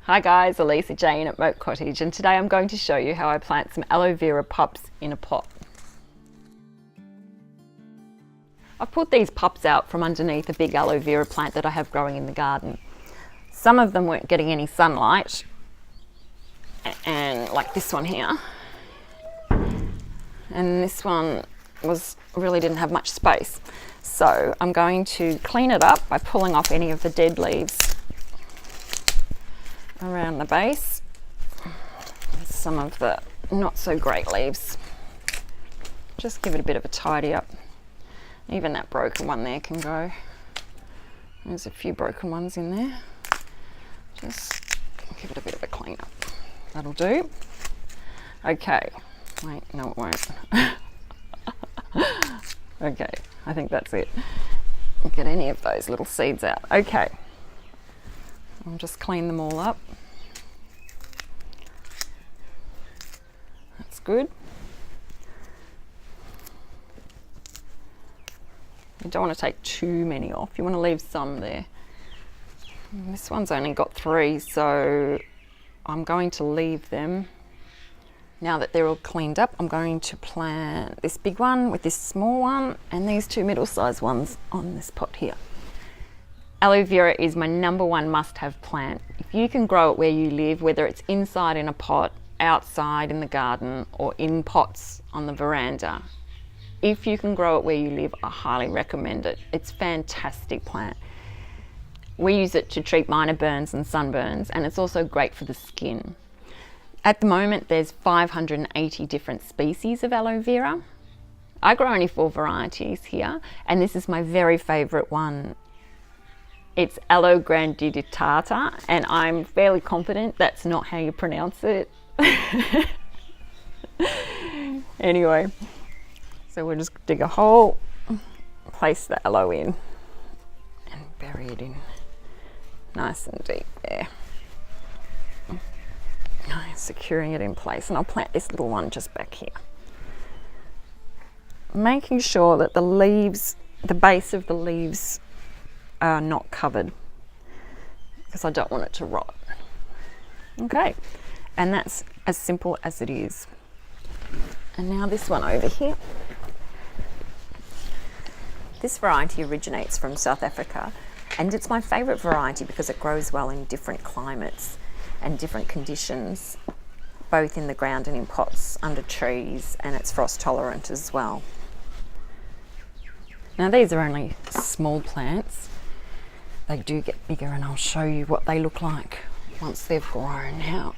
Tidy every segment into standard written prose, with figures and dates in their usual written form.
Hi guys, Elissa Jane at Moat Cottage, and today I'm going to show you how I plant some aloe vera pups in a pot. I've pulled these pups out from underneath a big aloe vera plant that I have growing in the garden. Some of them weren't getting any sunlight, and like this one here, and this one really didn't have much space. So I'm going to clean it up by pulling off any of the dead leaves around the base, some of the not so great leaves. Just give it a bit of a tidy up. Even that broken one there can go. There's a few broken ones in there. Just give it a bit of a clean up. That'll do. Okay, wait, no it won't. Okay, I think that's it. Don't get any of those little seeds out. Okay, I'll just clean them all up. That's good. You don't want to take too many off. You want to leave some there. And this one's only got 3, so I'm going to leave them. Now that they're all cleaned up, I'm going to plant this big one with this small one and these 2 middle-sized ones on this pot here. Aloe vera is my #1 must-have plant. If you can grow it where you live, whether it's inside in a pot, outside in the garden, or in pots on the veranda, if you can grow it where you live, I highly recommend it. It's a fantastic plant. We use it to treat minor burns and sunburns, and it's also great for the skin. At the moment, there's 580 different species of aloe vera. I grow only 4 varieties here, and this is my very favorite one. It's Aloe Grandidentata, and I'm fairly confident that's not how you pronounce it. Anyway, so we'll just dig a hole, place the aloe in, and bury it in nice and deep there. Securing it in place, and I'll plant this little one just back here. Making sure that the leaves, the base of the leaves are not covered, because I don't want it to rot. Okay, and that's as simple as it is. And now this one over here. This variety originates from South Africa, and it's my favourite variety because it grows well in different climates and different conditions, both in the ground and in pots under trees, and it's frost tolerant as well. Now these are only small plants. They do get bigger, and I'll show you what they look like once they've grown out.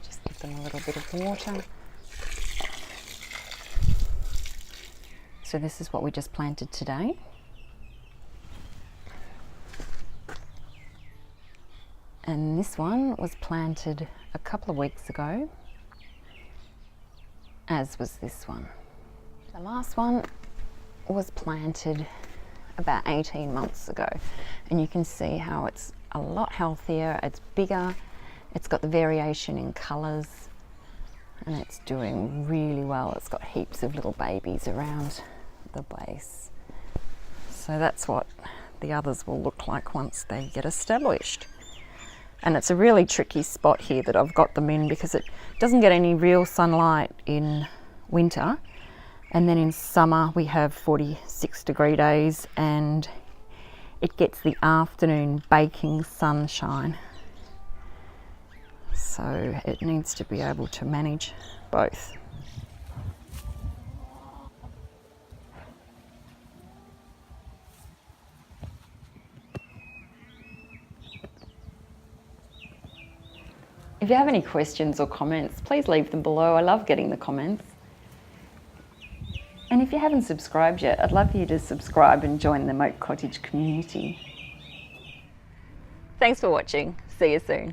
Just give them a little bit of water. So this is what we just planted today. And this one was planted a couple of weeks ago, as was this one. The last one was planted about 18 months ago, and you can see how it's a lot healthier, it's bigger, it's got the variation in colours, and it's doing really well. It's got heaps of little babies around the base. So that's what the others will look like once they get established. And it's a really tricky spot here that I've got them in, because it doesn't get any real sunlight in winter, and then in summer we have 46-degree days, and it gets the afternoon baking sunshine. So it needs to be able to manage both. If you have any questions or comments, please leave them below. I love getting the comments. And if you haven't subscribed yet, I'd love for you to subscribe and join the Moat Cottage community. Thanks for watching. See you soon.